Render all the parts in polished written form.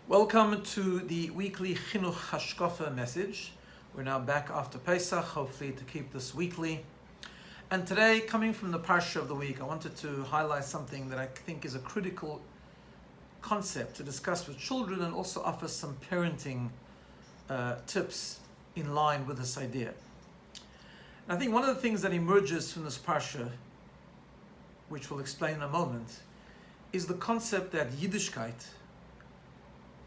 Welcome to the weekly Chinuch Hashkafa message. We're now back after Pesach, hopefully to keep this weekly. And today, coming from the Parsha of the week, I wanted to highlight something that I think is a critical concept to discuss with children and also offer some parenting tips in line with this idea. And I think one of the things that emerges from this Parsha, which we'll explain in a moment, is the concept that Yiddishkeit,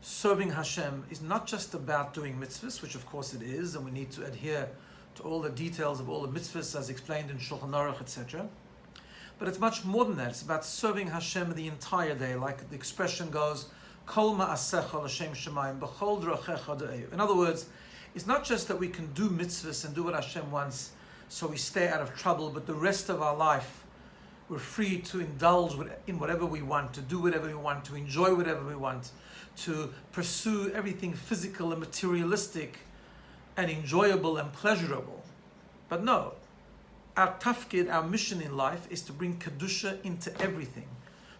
serving Hashem, is not just about doing mitzvahs, which of course it is, and we need to adhere to all the details of all the mitzvahs as explained in Shulchan Aruch, etc. But it's much more than that. It's about serving Hashem the entire day, like the expression goes, Kol ma'asecha l'shem shemayim, b'chol drachecha de'eyu. In other words, it's not just that we can do mitzvahs and do what Hashem wants so we stay out of trouble, but the rest of our life we're free to indulge in whatever we want, to do whatever we want, to enjoy whatever we want, to pursue everything physical and materialistic and enjoyable and pleasurable. But no, our tafkid, our mission in life is to bring Kedusha into everything,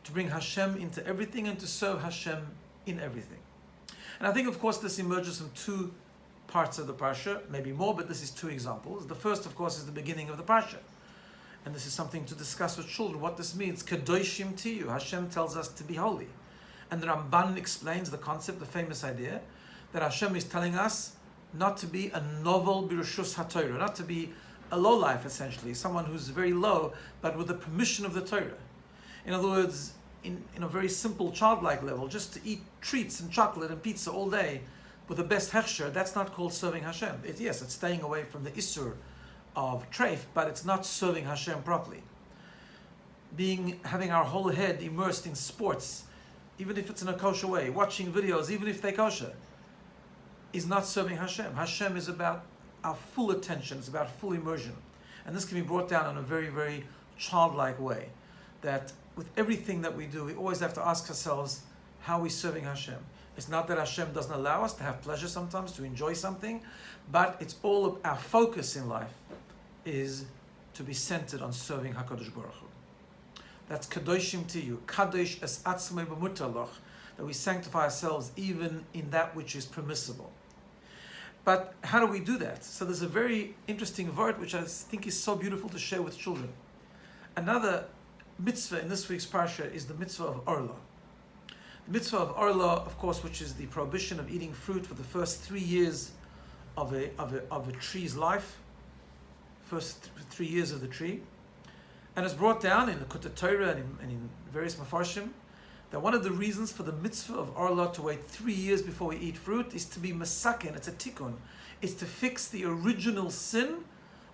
to bring Hashem into everything and to serve Hashem in everything. And I think, of course, this emerges from two parts of the Parsha, maybe more, but this is two examples. The first, of course, is the beginning of the Parsha. And this is something to discuss with children, what this means. Kedoshim tiyu. Hashem tells us to be holy. And the Ramban explains the concept, the famous idea, that Hashem is telling us not to be a novel birushus haTorah, not to be a lowlife, essentially, someone who's very low, but with the permission of the Torah. In other words, in a very simple childlike level, just to eat treats and chocolate and pizza all day with the best hechsher, that's not called serving Hashem. Yes, it's staying away from the Isur of treif, but it's not serving Hashem properly. Having our whole head immersed in sports, even if it's in a kosher way, watching videos, even if they're kosher, is not serving Hashem. Hashem is about our full attention, it's about full immersion. And this can be brought down in a very, very childlike way. That with everything that we do, we always have to ask ourselves, how are we serving Hashem? It's not that Hashem doesn't allow us to have pleasure sometimes, to enjoy something, but it's all of our focus in life is to be centered on serving HaKadosh Baruch Hu. That's Kadoshim tiyu, Kadosh es atzmei b'mutar loch, that we sanctify ourselves even in that which is permissible. But how do we do that? So there's a very interesting word which I think is so beautiful to share with children. Another mitzvah in this week's parsha is the mitzvah of Orla. The mitzvah of Orla, of course, which is the prohibition of eating fruit for the first 3 years of a tree's life, first 3 years of the tree. And it's brought down in the Kutei Torah and in various Mefarshim that one of the reasons for the mitzvah of Orla to wait 3 years before we eat fruit is to be mesaken, it's a tikkun. It's to fix the original sin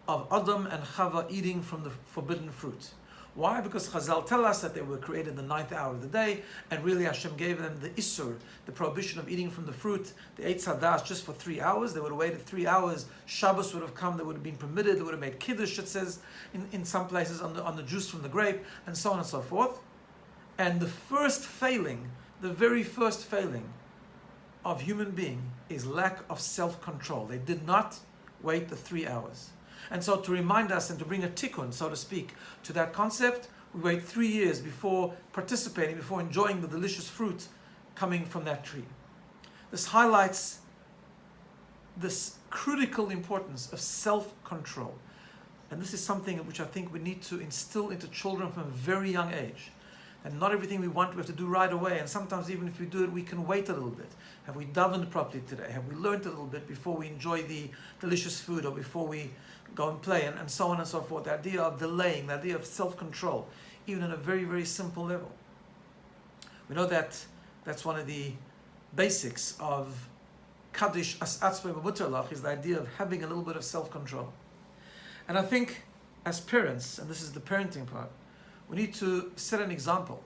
of Adam and Chava eating from the forbidden fruit. Why? Because Chazal tell us that they were created in the 9th hour of the day, and really Hashem gave them the Isur, the prohibition of eating from the fruit, the Eitz Hadas, just for 3 hours. They would have waited 3 hours, Shabbos would have come, they would have been permitted, they would have made Kiddush, it says, in some places on the juice from the grape, and so on and so forth. And the first failing, the very first failing of human being is lack of self-control. They did not wait the 3 hours. And so to remind us and to bring a tikkun, so to speak, to that concept, we wait 3 years before participating, before enjoying the delicious fruit coming from that tree. This highlights this critical importance of self-control. And this is something which I think we need to instill into children from a very young age. And not everything we want we have to do right away. And sometimes even if we do it, we can wait a little bit. Have we davened properly today? Have we learned a little bit before we enjoy the delicious food or before we go and play and so on and so forth? The idea of delaying, the idea of self-control, even on a very, very simple level. We know that that's one of the basics of Kaddish as atzmei b'mutar loch, is the idea of having a little bit of self-control. And I think as parents, and this is the parenting part, we need to set an example.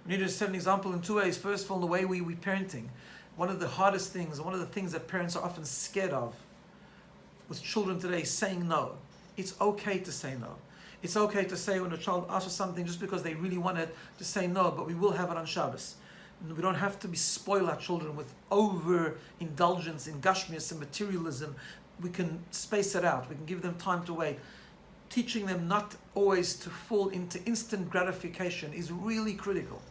We need to set an example in two ways. First of all, the way we're parenting. One of the hardest things, one of the things that parents are often scared of with children today is saying no. It's okay to say no. It's okay to say when a child asks for something just because they really want it, to say no, but we will have it on Shabbos. We don't have to spoil our children with overindulgence in gashmias and materialism. We can space it out. We can give them time to wait. Teaching them not always to fall into instant gratification is really critical.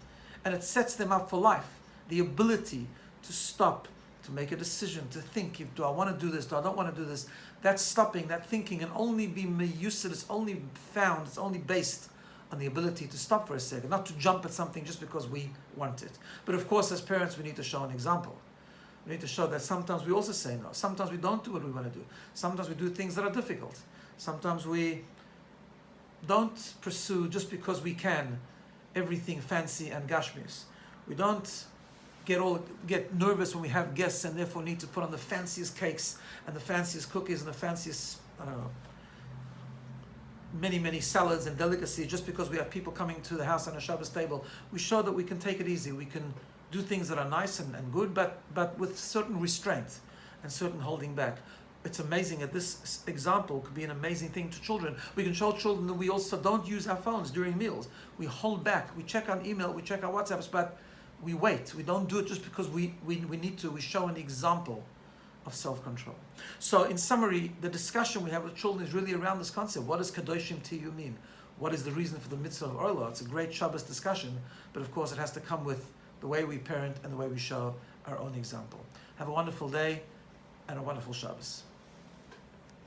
And it sets them up for life. The ability to stop, to make a decision, to think, do I want to do this, do I don't want to do this? That stopping, that thinking can only be miyused, it's only found, it's only based on the ability to stop for a second, not to jump at something just because we want it. But of course, as parents, we need to show an example. We need to show that sometimes we also say no. Sometimes we don't do what we want to do. Sometimes we do things that are difficult. Sometimes we don't pursue just because we can everything fancy and gashmius. We don't get nervous when we have guests and therefore need to put on the fanciest cakes and the fanciest cookies and the fanciest, I don't know, many salads and delicacies just because we have people coming to the house on a Shabbos table. We show that we can take it easy. We can do things that are nice and good, but with certain restraint and certain holding back. It's amazing that this example could be an amazing thing to children. We can show children that we also don't use our phones during meals. We hold back. We check our email. We check our WhatsApps, but we wait. We don't do it just because we need to. We show an example of self-control. So in summary, the discussion we have with children is really around this concept. What does Kadoshim Tiyu mean? What is the reason for the mitzvah of Orla? It's a great Shabbos discussion, but of course it has to come with the way we parent and the way we show our own example. Have a wonderful day and a wonderful Shabbos.